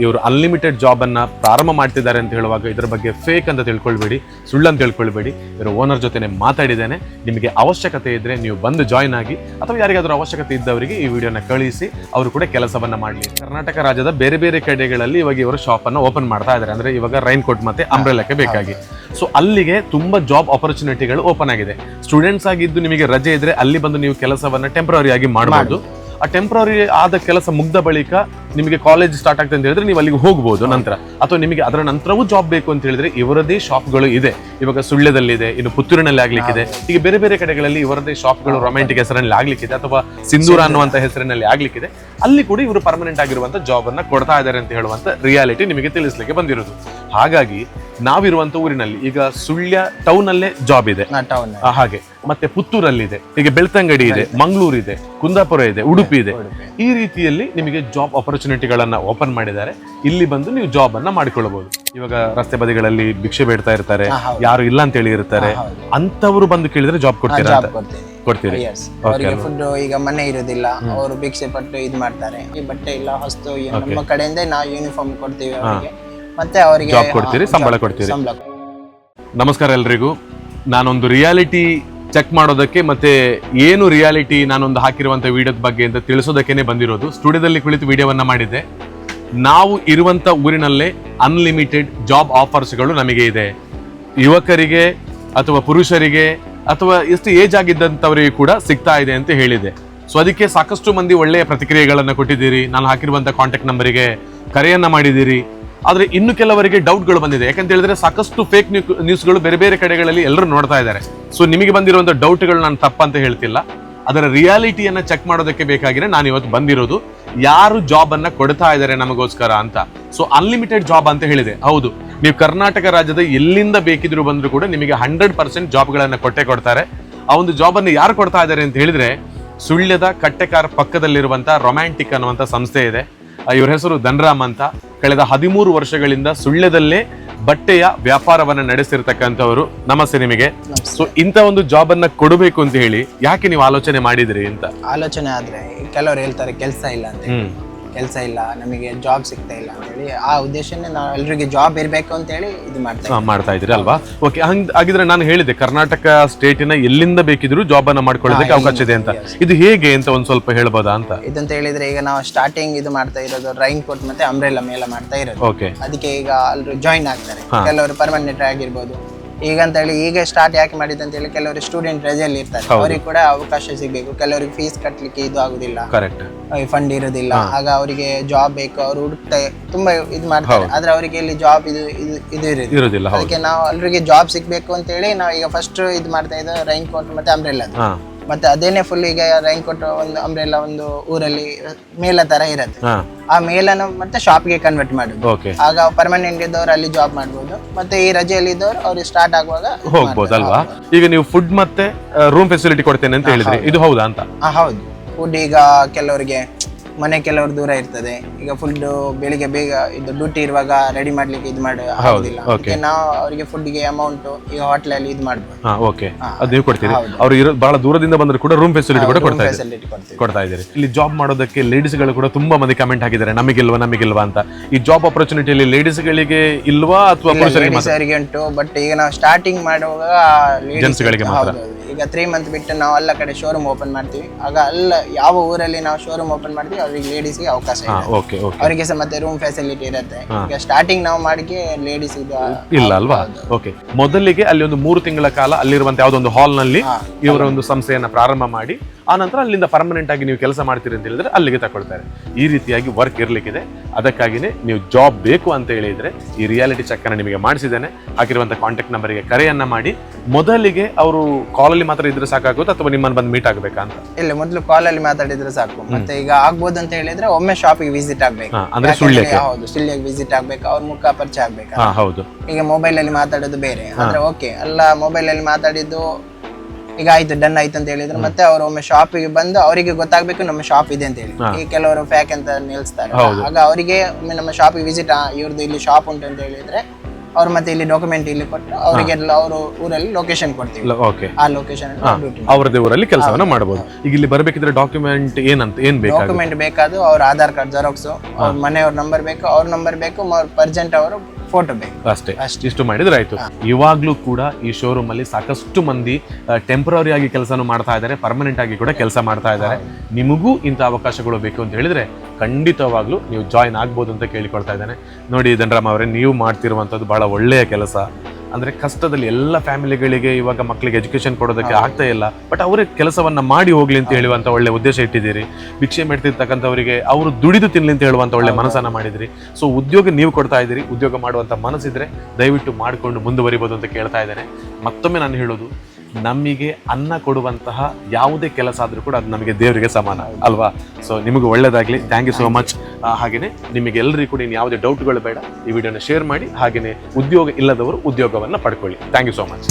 ಇವರು unlimited job ಅನ್ನ ಪ್ರಾರಂಭ ಮಾಡ್ತಿದ್ದಾರೆ ಅಂತ ಹೇಳುವಾಗ ಇದರ ಬಗ್ಗೆ ಫೇಕ್ ಅಂತ ತಿಳ್ಕೊಳ್ಬೇಡಿ, ಸುಳ್ಳು ಅಂತ ತಿಳ್ಕೊಳ್ಬೇಡಿ. ಇವರ ಓನರ್ ಜೊತೆ ಮಾತಾಡಿದ್ದೇನೆ. ನಿಮಗೆ ಅವಶ್ಯಕತೆ ಇದ್ರೆ ನೀವು ಬಂದು ಜಾಯ್ನ್ ಆಗಿ, ಅಥವಾ ಯಾರಿಗಾದ್ರೂ ಅವಶ್ಯಕತೆ ಇದ್ದವರಿಗೆ ಈ ವಿಡಿಯೋನ ಕಳಿಸಿ ಅವರು ಕೂಡ ಕೆಲಸವನ್ನ ಮಾಡಲಿ. ಕರ್ನಾಟಕ ರಾಜ್ಯದ ಬೇರೆ ಬೇರೆ ಕಡೆಗಳಲ್ಲಿ ಇವಾಗ ಇವರು ಶಾಪ್ ಅನ್ನ ಓಪನ್ ಮಾಡ್ತಾ ಇದ್ದಾರೆ. ಅಂದ್ರೆ ಇವಾಗ ರೈನ್ ಕೋಟ್ ಮತ್ತೆ ಅಂಬ್ರೆಲಾಕ್ಕೆ ಬೇಕಾಗಿ. ಸೊ ಅಲ್ಲಿಗೆ ತುಂಬಾ ಜಾಬ್ ಆಪರ್ಚುನಿಟಿಗಳು ಓಪನ್ ಆಗಿದೆ. ಸ್ಟೂಡೆಂಟ್ಸ್ ಆಗಿದ್ದು ನಿಮಗೆ ರಜೆ ಇದ್ರೆ ಅಲ್ಲಿ ಬಂದು ನೀವು ಕೆಲಸವನ್ನ ಟೆಂಪರರಿ ಆಗಿ ಮಾಡಬಹುದು. ಆ ಟೆಂಪರರಿ ಆದ ಕೆಲಸ ಮುಗ್ದ ಬಳಿಕ ನಿಮಗೆ ಕಾಲೇಜ್ ಸ್ಟಾರ್ಟ್ ಆಗ್ತದೆ ಅಂತ ಹೇಳಿದ್ರೆ ನೀವು ಅಲ್ಲಿಗೆ ಹೋಗಬಹುದು ನಂತರ, ಅಥವಾ ನಿಮಗೆ ಅದರ ನಂತರವೂ ಜಾಬ್ ಬೇಕು ಅಂತ ಹೇಳಿದ್ರೆ ಇವರದೇ ಶಾಪ್ಗಳು ಇದೆ. ಇವಾಗ ಸುಳ್ಯದಲ್ಲಿದೆ, ಇನ್ನು ಪುತ್ತೂರಿನಲ್ಲಿ ಆಗ್ಲಿಕ್ಕಿದೆ, ಈಗ ಬೇರೆ ಬೇರೆ ಕಡೆಗಳಲ್ಲಿ ಇವರದೇ ಶಾಪ್ಗಳು ರೊಮ್ಯಾಂಟಿಕ್ ಹೆಸರಿನಲ್ಲಿ ಆಗ್ಲಿಕ್ಕಿದೆ, ಅಥವಾ ಸಿಂಧೂರ ಅನ್ನುವಂತ ಹೆಸರಿನಲ್ಲಿ ಆಗ್ಲಿಕ್ಕಿದೆ. ಅಲ್ಲಿ ಕೂಡ ಇವರು ಪರ್ಮನೆಂಟ್ ಆಗಿರುವಂತ ಜಾಬ್ ಅನ್ನ ಕೊಡ್ತಾ ಇದ್ದಾರೆ ಅಂತ ಹೇಳುವಂತ ರಿಯಾಲಿಟಿ ನಿಮಗೆ ತಿಳಿಸ್ಲಿಕ್ಕೆ ಬಂದಿರೋದು. ಹಾಗಾಗಿ ನಾವಿರುವಂತ ಊರಿನಲ್ಲಿ ಈಗ ಸುಳ್ಯ ಟೌನ್ ಅಲ್ಲೇ ಜಾಬ್ ಇದೆ, ಹಾಗೆ ಮತ್ತೆ ಪುತ್ತೂರಲ್ಲಿದೆ, ಈಗ ಬೆಳ್ತಂಗಡಿ ಇದೆ, ಮಂಗಳೂರು ಇದೆ, ಕುಂದಾಪುರ ಇದೆ, ಉಡುಪಿ ಇದೆ. ಈ ರೀತಿಯಲ್ಲಿ ನಿಮಗೆ ಜಾಬ್ ಆಪರ್ಚುನಿಟಿಗಳನ್ನ ಓಪನ್ ಮಾಡಿದ್ದಾರೆ. ಇಲ್ಲಿ ಬಂದು ನೀವು ಜಾಬ್ ಅನ್ನ ಮಾಡಿಕೊಳ್ಳಬಹುದು. ಇವಾಗ ರಸ್ತೆ ಬದಿಗಳಲ್ಲಿ ಭಿಕ್ಷೆ ಬೇಡ್ತಾ ಇರ್ತಾರೆ, ಯಾರು ಇಲ್ಲ ಅಂತ ಹೇಳಿ ಇರ್ತಾರೆ, ಅಂತವರು ಬಂದು ಕೇಳಿದ್ರೆ ಜಾಬ್ ಕೊಡ್ತೀರಾ ಅಂತ? ಕೊಡ್ತೀರಿ. ಅವರಿಗೆ ಫುಡ್ ಈಗ ಮನೆ ಇರೋದಿಲ್ಲ, ಅವರು ಭಿಕ್ಷೆ ಪಟ್ಟು ಇದು ಮಾಡ್ತಾರೆ. ಈ ಬಟ್ಟೆ ಇಲ್ಲ, ಹೊಸ್ತು ನಮ್ಮ ಕಡೆಯಿಂದ ನಾವು ಯೂನಿಫಾರ್ಮ್ ಕೊಡ್ತೀವಿ ಅವರಿಗೆ, ಮತ್ತೆ ಅವರಿಗೆ ಜಾಬ್ ಕೊಡ್ತೀರಿ, ಸಂಬಳ ಕೊಡ್ತೀರಿ. ನಮಸ್ಕಾರ ಎಲ್ರಿಗೂ. ನಾನೊಂದು ರಿಯಾಲಿಟಿ ಚೆಕ್ ಮಾಡೋದಕ್ಕೆ ಮತ್ತೆ ಏನು ರಿಯಾಲಿಟಿ ನಾನೊಂದು ಹಾಕಿರುವಂತ ವಿಡಿಯೋದ ಬಗ್ಗೆ ಅಂತ ತಿಳಿಸೋದಕ್ಕೇನೆ ಬಂದಿರೋದು. ಸ್ಟುಡಿಯೋದಲ್ಲಿ ಕುಳಿತು ವಿಡಿಯೋವನ್ನ ಮಾಡಿದ್ದೆ. ನಾವು ಇರುವಂತ ಊರಿನಲ್ಲೇ ಅನ್ಲಿಮಿಟೆಡ್ ಜಾಬ್ ಆಫರ್ಸ್ಗಳು ನಮಗೆ ಇದೆ. ಯುವಕರಿಗೆ ಅಥವಾ ಪುರುಷರಿಗೆ ಅಥವಾ ಎಷ್ಟು ಏಜ್ ಆಗಿದ್ದಂಥವರಿಗೆ ಕೂಡ ಸಿಗ್ತಾ ಇದೆ ಅಂತ ಹೇಳಿದೆ. ಸೊ ಅದಕ್ಕೆ ಸಾಕಷ್ಟು ಮಂದಿ ಒಳ್ಳೆಯ ಪ್ರತಿಕ್ರಿಯೆಗಳನ್ನ ಕೊಟ್ಟಿದ್ದೀರಿ. ನಾನು ಹಾಕಿರುವಂತ ಕಾಂಟ್ಯಾಕ್ಟ್ ನಂಬರಿಗೆ ಕರೆಯನ್ನ ಮಾಡಿದ್ದೀರಿ. ಆದ್ರೆ ಇನ್ನು ಕೆಲವರಿಗೆ ಡೌಟ್ಗಳು ಬಂದಿದೆ. ಯಾಕಂತ ಹೇಳಿದ್ರೆ ಸಾಕಷ್ಟು ಫೇಕ್ ನ್ಯೂಸ್ಗಳು ಬೇರೆ ಬೇರೆ ಕಡೆಗಳಲ್ಲಿ ಎಲ್ಲರೂ ನೋಡ್ತಾ ಇದ್ದಾರೆ. ಸೊ ನಿಮಗೆ ಬಂದಿರುವಂತ ಡೌಟ್ಗಳು ನಾನು ತಪ್ಪಂತ ಹೇಳ್ತಿಲ್ಲ, ಅದರ ರಿಯಾಲಿಟಿಯನ್ನ ಚೆಕ್ ಮಾಡೋದಕ್ಕೆ ಬೇಕಾಗಿನೇ ನಾನು ಇವತ್ತು ಬಂದಿರೋದು. ಯಾರು ಜಾಬ್ ಅನ್ನ ಕೊಡ್ತಾ ಇದ್ದಾರೆ ನಮಗೋಸ್ಕರ ಅಂತ. ಸೊ ಅನ್ಲಿಮಿಟೆಡ್ ಜಾಬ್ ಅಂತ ಹೇಳಿದೆ. ಹೌದು, ನೀವು ಕರ್ನಾಟಕ ರಾಜ್ಯದ ಎಲ್ಲಿಂದ ಬೇಕಿದ್ರು ಬಂದ್ರು ಕೂಡ ನಿಮಗೆ 100% ಜಾಬ್ಗಳನ್ನ ಕೊಡ್ತಾರೆ. ಆ ಒಂದು ಜಾಬ್ ಅನ್ನು ಯಾರು ಕೊಡ್ತಾ ಇದ್ದಾರೆ ಅಂತ ಹೇಳಿದ್ರೆ, ಸುಳ್ಯದ ಕಟ್ಟೆಕಾರ್ ಪಕ್ಕದಲ್ಲಿರುವಂತ ರೊಮ್ಯಾಂಟಿಕ್ ಅನ್ನುವಂತ ಸಂಸ್ಥೆ ಇದೆ. ಇವರ ಹೆಸರು ಧನರಾಮ್ ಅಂತ. ಕಳೆದ 13 ವರ್ಷಗಳಿಂದ ಸುಳ್ಯದಲ್ಲೇ ಬಟ್ಟೆಯ ವ್ಯಾಪಾರವನ್ನ ನಡೆಸಿರ್ತಕ್ಕಂಥವರು. ನಮಸ್ತೆ ನಿಮಗೆ. ಸೊ ಇಂಥ ಒಂದು ಜಾಬ್ ಅನ್ನ ಕೊಡಬೇಕು ಅಂತ ಹೇಳಿ ಯಾಕೆ ನೀವು ಆಲೋಚನೆ ಮಾಡಿದ್ರಿ ಅಂತ? ಆಲೋಚನೆ ಆದ್ರೆ ಕೆಲವರು ಹೇಳ್ತಾರೆ ಕೆಲಸ ಇಲ್ಲ ಅಂತ, ಕೆಲಸ ಇಲ್ಲ, ನಮಗೆ ಜಾಬ್ ಸಿಗ್ತಾ ಇಲ್ಲ ಅಂತ ಹೇಳಿ. ಆ ಉದ್ದೇಶನೇ ನಾವು ಎಲ್ರಿಗೆ ಜಾಬ್ ಇರಬೇಕು ಅಂತ ಹೇಳಿ ಇದು ಮಾಡ್ತಾ ಇದ್ರಿ ಅಲ್ವಾ? ಓಕೆ, ಹಾಗಿದ್ರೆ ನಾನು ಹೇಳಿದೆ ಕರ್ನಾಟಕ ಸ್ಟೇಟಿನ ಎಲ್ಲಿಂದ ಬೇಕಿದ್ರು ಜಾಬ್ ಅನ್ನ ಮಾಡ್ಕೊಳ್ಳೋದಕ್ಕೆ ಅವಕಾಶ ಇದೆ ಅಂತ. ಇದು ಹೇಗೆ ಅಂತ ಒಂದ್ ಸ್ವಲ್ಪ ಹೇಳ್ಬೋದಾ ಅಂತ? ಇದಂತ ಹೇಳಿದ್ರೆ ಈಗ ನಾವು ಸ್ಟಾರ್ಟಿಂಗ್ ಇದು ಮಾಡ್ತಾ ಇರೋದು ರೈನ್ ಕೋಟ್ ಮತ್ತೆ ಅಂಬ್ರೆಲಾ ಮೇಲೆ ಮಾಡ್ತಾ ಇರೋದು. ಓಕೆ, ಅದಕ್ಕೆ ಈಗ ಎಲ್ಲರೂ ಜಾಯಿನ್ ಆಗ್ತಾರೆ. ಕೆಲವರು ಪರ್ಮನೆಂಟ್ ಆಗಿರ್ಬೋದು. ಈಗ ಅಂತ ಹೇಳಿ ಈಗ ಸ್ಟಾರ್ಟ್ ಯಾಕೆ ಮಾಡಿದೆ ಅಂತ ಹೇಳಿ, ಕೆಲವರು ಸ್ಟೂಡೆಂಟ್ ರಜೆಯಲ್ಲಿ ಇರ್ತಾರೆ, ಅವರಿಗೆ ಕೂಡ ಅವಕಾಶ ಸಿಗಬೇಕು. ಕೆಲವರಿಗೆ ಫೀಸ್ ಕಟ್ಟಲಿಕ್ಕೆ ಇದು ಆಗುದಿಲ್ಲ, ಫಂಡ್ ಇರೋದಿಲ್ಲ, ಆಗ ಅವರಿಗೆ ಜಾಬ್ ಬೇಕು, ಅವರು ಹುಡುಕ್ತಾ ತುಂಬಾ ಇದು ಮಾಡ್ತಾರೆ. ಆದ್ರೆ ಅವರಿಗೆ ಇಲ್ಲಿ ಜಾಬ್ ಇದು ಇರೋದಿಲ್ಲ. ಅದಕ್ಕೆ ನಾವು ಎಲ್ಲರಿಗೆ ಜಾಬ್ ಸಿಗ್ಬೇಕು ಅಂತ ಹೇಳಿ ನಾವು ಈಗ ಫಸ್ಟ್ ಇದು ಮಾಡ್ತಾ ಇದ್ದೇವೆ ರೈನ್ ಕೋಟ್ ಮತ್ತೆ ಅಂಬ್ರೆಲಾ. ಮತ್ತೆ ಅದೇನೆ ಫುಲ್ ಈಗ ರೈನ್ ಕೋಟ್ ಒಂದು ಅಂಬ್ರೆಲಾ ಒಂದು ಊರಲ್ಲಿ ಮೇಲ ತರ ಇರುತ್ತೆ, ಆ ಮೇಲನ್ನು ಮತ್ತೆ ಶಾಪ್ಗೆ ಕನ್ವರ್ಟ್ ಮಾಡುದು. ಆಗ ಪರ್ಮನೆಂಟ್ ಇದ್ದವ್ರು ಅಲ್ಲಿ ಜಾಬ್ ಮಾಡ್ಬೋದು, ಮತ್ತೆ ಈ ರಜೆಯಲ್ಲಿ ಇದ್ದವ್ರು ಅವ್ರಿಗೆ ಸ್ಟಾರ್ಟ್ ಆಗುವಾಗ ಹೋಗ್ಬೋದಲ್ವಾ? ಈಗ ನೀವು ಫುಡ್ ಮತ್ತೆ ರೂಮ್ ಫೆಸಿಲಿಟಿ ಕೊಡ್ತೇನೆ ಅಂತ ಹೇಳಿದ್ರೆ, ಇದು ಹೌದಾ ಅಂತ? ಹೌದು. ಫುಡ್ ಈಗ ಕೆಲವರಿಗೆ ಮನೆ ಕೆಲವರು ದೂರ ಇರ್ತದೆ. ಈಗ ಫುಡ್ ಬೆಳಿಗ್ಗೆ ಬೇಗ ಇದು ಡ್ಯೂಟಿ ಇರುವಾಗ ರೆಡಿ ಮಾಡ್ಲಿಕ್ಕೆ ಇದು ಮಾಡೋದಿಲ್ಲ. ನಾವು ಅವರಿಗೆ ಫುಡ್ ಗೆ ಅಮೌಂಟ್ ಈಗ ಹೋಟೆಲ್ ಅಲ್ಲಿ ಇದು ಮಾಡ್ಬೋದು. ಅದು ನೀವು ಕೊಡ್ತೀರಿ. ಅವರು ಬಹಳ ದೂರದಿಂದ ಬಂದ್ರು ಕೂಡ ರೂಮ್ ಫೆಸಿಲಿಟಿ ಕೂಡ ಕೊಡ್ತಾ ಇದ್ದೀರಿ. ಇಲ್ಲಿ ಜಾಬ್ ಮಾಡೋದಕ್ಕೆ ಲೇಡೀಸ್ ಗಳು ಕೂಡ ತುಂಬಾ ಮಂದಿ ಕಮೆಂಟ್ ಹಾಕಿದ್ದಾರೆ, ನಮಗಿಲ್ವಾ ಅಂತ. ಈ ಜಾಬ್ ಆಪರ್ಚುನಿಟಿಯಲ್ಲಿ ಲೇಡೀಸ್ ಗಳಿಗೆ ಇಲ್ವಾ ಅಥವಾ ಪುರುಷರಿಗೆ ಉಂಟು? ಬಟ್ ಈಗ ನಾವು ಸ್ಟಾರ್ಟಿಂಗ್ ಮಾಡುವಾಗ ಜೆಂಟ್ಸ್ ಗಳಿಗೆ ಮಾತ್ರ. ಈಗ 3 ಮಂತ್ ಬಿಟ್ಟು ನಾವು ಎಲ್ಲ ಕಡೆ ಶೋರೂಮ್ ಓಪನ್ ಮಾಡ್ತೀವಿ. ಆಗ ಅಲ್ಲ ಯಾವ ಊರಲ್ಲಿ ನಾವು ಶೋರೂಮ್ ಓಪನ್ ಮಾಡ್ತೀವಿ ಅವ್ರಿಗೆ ಲೇಡೀಸ್ಗೆ ಅವಕಾಶ ಇದೆ, ಅವರಿಗೆ ಸಹ ಮತ್ತೆ ರೂಮ್ ಫೆಸಿಲಿಟಿ ಇರುತ್ತೆ. ಈಗ ಸ್ಟಾರ್ಟಿಂಗ್ ನಾವು ಮಾಡಿಗೆ ಲೇಡೀಸ್ ಇಲ್ಲ ಅಲ್ವಾ? ಓಕೆ, ಮೊದಲಿಗೆ ಅಲ್ಲಿ ಒಂದು 3 ತಿಂಗಳ ಕಾಲ ಅಲ್ಲಿರುವಂತ ಯಾವುದೋ ಒಂದು ಹಾಲ್ ನಲ್ಲಿ ಇವರ ಒಂದು ಸಂಸ್ಥೆಯನ್ನ ಪ್ರಾರಂಭ ಮಾಡಿ, ಆ ನಂತರ ಅಲ್ಲಿಂದ ಪರ್ಮನೆಂಟ್ ಆಗಿ ನೀವು ಕೆಲಸ ಮಾಡ್ತೀರಿ ಅಂತ ಹೇಳಿದ್ರೆ ಅಲ್ಲಿಗೆ ತಗೊಳ್ತಾರೆ. ಈ ರೀತಿಯಾಗಿ ವರ್ಕ್ ಇರ್ಲಿಕ್ಕಿದೆ. ಅದಕ್ಕಾಗಿನೇ ನೀವು ಜಾಬ್ ಬೇಕು ಅಂತ ಹೇಳಿದ್ರೆ ಈ ರಿಯಾಲಿಟಿ ಚೆಕ್ ಅನ್ನ ನಿಮಗೆ ಮಾಡಿಸಿದ್ದೇನೆ. ಹಾಕಿರುವಂತ ಕಾಂಟ್ಯಾಕ್ಟ್ ನಂಬರ್ಗೆ ಕರೆಯನ್ನ ಮಾಡಿ. ಮೊದಲಿಗೆ ಅವರು ಕಾಲಲ್ಲಿ ಮಾತ್ರ ಇದ್ರೆ ಸಾಕಾಗುತ್ತೆ ಅಥವಾ ನಿಮ್ಮನ್ನು ಬಂದು ಮೀಟ್ ಆಗ್ಬೇಕಾ ಅಂತ? ಇಲ್ಲ, ಮೊದಲು ಕಾಲಲ್ಲಿ ಮಾತಾಡಿದ್ರೆ ಸಾಕು. ಮತ್ತೆ ಈಗ ಆಗ್ಬೋದು ಅಂತ ಹೇಳಿದ್ರೆ ಒಮ್ಮೆ ಶಾಪಿಗೆ ವಿಸಿಟ್ ಆಗ್ಬೇಕು. ಅಂದ್ರೆ ಸುಳ್ಯಕ್ಕೆ? ಹೌದು, ಸುಳ್ಯಕ್ಕೆ ವಿಸಿಟ್ ಆಗ್ಬೇಕು, ಅವ್ರ ಮುಖ ಪರಿಚಯ ಆಗ್ಬೇಕು. ಹೌದು. ಈಗ ಮೊಬೈಲ್ ಅಲ್ಲಿ ಮಾತಾಡೋದು ಬೇರೆ ಅಂದ್ರೆ ಓಕೆ ಅಲ್ಲ, ಮೊಬೈಲ್ ಅಲ್ಲಿ ಮಾತಾಡಿದ್ದು ಈಗ ಆಯ್ತು ಡನ್ ಆಯ್ತು ಅಂತ ಹೇಳಿದ್ರೆ ಮತ್ತೆ ಅವ್ರು ಒಮ್ಮೆ ಶಾಪಿಗೆ ಬಂದು ಅವರಿಗೆ ಗೊತ್ತಾಗ್ಬೇಕು ನಮ್ಮ ಶಾಪ್ ಇದೆ ಅಂತ ಹೇಳಿ. ಈ ಕೆಲವರು ಫ್ಯಾಕ್ ಅಂತ ನಿಲ್ಸ್ತಾರೆ, ಆಗ ಅವರಿಗೆ ಒಮ್ಮೆ ನಮ್ಮ ಶಾಪಿಗೆ ವಿಸಿಟ್ ಇವ್ರದ್ದು ಇಲ್ಲಿ ಶಾಪ್ ಉಂಟು ಅಂತ ಹೇಳಿದ್ರೆ ಅವ್ರು ಮತ್ತೆ ಇಲ್ಲಿ ಡಾಕ್ಯುಮೆಂಟ್ ಇಲ್ಲಿ ಕೊಟ್ಟು ಅವರಿಗೆಲ್ಲ ಅವರು ಊರಲ್ಲಿ ಲೊಕೇಶನ್ ಕೊಡ್ತೀವಿ, ಓಕೆ, ಆ ಲೊಕೇಶನ್ ಅವ್ರದೇ ಊರಲ್ಲಿ ಕೆಲಸವನ್ನ ಮಾಡಬಹುದು. ಈಗ ಇಲ್ಲಿ ಬರ್ಬೇಕಿದ್ರೆ ಡಾಕ್ಯುಮೆಂಟ್ ಏನ್ ಬೇಕಾಗುತ್ತೆ? ಡಾಕ್ಯುಮೆಂಟ್ ಬೇಕಾದ್ರು ಅವ್ರ ಆಧಾರ್ ಕಾರ್ಡ್ ಜೆರಾಕ್ಸ್, ಅವ್ರ ಮನೆಯವ್ರ ನಂಬರ್ ಬೇಕು, ಅವ್ರ ನಂಬರ್ ಬೇಕು, ಪರ್ಜೆಂಟ್ ಅವರು ಫೋಟೋ ಬೇಕು, ಅಷ್ಟೇ. ಇಷ್ಟು ಮಾಡಿದ್ರೆ ಆಯ್ತು. ಇವಾಗ್ಲೂ ಕೂಡ ಈ ಶೋರೂಮ್ ಅಲ್ಲಿ ಸಾಕಷ್ಟು ಮಂದಿ ಟೆಂಪರರಿ ಆಗಿ ಕೆಲಸನೂ ಮಾಡ್ತಾ ಇದ್ದಾರೆ, ಪರ್ಮನೆಂಟ್ ಆಗಿ ಕೂಡ ಕೆಲಸ ಮಾಡ್ತಾ ಇದ್ದಾರೆ. ನಿಮಗೂ ಇಂಥ ಅವಕಾಶಗಳು ಬೇಕು ಅಂತ ಹೇಳಿದ್ರೆ ಖಂಡಿತವಾಗ್ಲೂ ನೀವು ಜಾಯಿನ್ ಆಗ್ಬೋದು ಅಂತ ಕೇಳಿಕೊಳ್ತಾ ಇದ್ದೇನೆ. ನೋಡಿ ಧನರಾಮ್ ಅವರೇ, ನೀವು ಮಾಡ್ತಿರುವಂಥದ್ದು ಬಹಳ ಒಳ್ಳೆಯ ಕೆಲಸ. ಅಂದ್ರೆ ಕಷ್ಟದಲ್ಲಿ ಎಲ್ಲ ಫ್ಯಾಮಿಲಿಗಳಿಗೆ ಇವಾಗ ಮಕ್ಕಳಿಗೆ ಎಜುಕೇಶನ್ ಕೊಡೋದಕ್ಕೆ ಆಗ್ತಾ ಇಲ್ಲ, ಬಟ್ ಅವರೇ ಕೆಲಸವನ್ನ ಮಾಡಿ ಹೋಗ್ಲಿ ಅಂತ ಹೇಳುವಂತ ಒಳ್ಳೆ ಉದ್ದೇಶ ಇಟ್ಟಿದ್ದೀರಿ. ಭಿಕ್ಷೆ ಮಾಡ್ತಿರ್ತಕ್ಕಂಥವರಿಗೆ ಅವರು ದುಡಿದು ತಿನ್ಲಿ ಅಂತ ಹೇಳುವಂತ ಒಳ್ಳೆ ಮನಸ್ಸನ್ನ ಮಾಡಿದ್ರಿ. ಸೊ ಉದ್ಯೋಗ ನೀವು ಕೊಡ್ತಾ ಇದ್ದೀರಿ, ಉದ್ಯೋಗ ಮಾಡುವಂತ ಮನಸ್ಸಿದ್ರೆ ದಯವಿಟ್ಟು ಮಾಡಿಕೊಂಡು ಮುಂದುವರಿಬೋದು ಅಂತ ಕೇಳ್ತಾ ಇದ್ದೇನೆ. ಮತ್ತೊಮ್ಮೆ ನಾನು ಹೇಳೋದು, ನಮಗೆ ಅನ್ನ ಕೊಡುವಂತಹ ಯಾವುದೇ ಕೆಲಸ ಆದ್ರೂ ಕೂಡ ಅದು ನಮಗೆ ದೇವರಿಗೆ ಸಮಾನ ಅಲ್ವಾ? ಸೊ ನಿಮಗೆ ಒಳ್ಳೇದಾಗ್ಲಿ. Thank you so much. ಹಾಗೇನೆ ನಿಮಗೆ ಎಲ್ಲರಿಗೂ ಕೂಡ ಇನ್ನು ಯಾವುದೇ ಡೌಟ್ಗಳು ಬೇಡ, ಈ ವಿಡಿಯೋನ ಶೇರ್ ಮಾಡಿ. ಹಾಗೇನೆ ಉದ್ಯೋಗ ಇಲ್ಲದವರು ಉದ್ಯೋಗವನ್ನ ಪಡ್ಕೊಳ್ಳಿ. Thank you so much.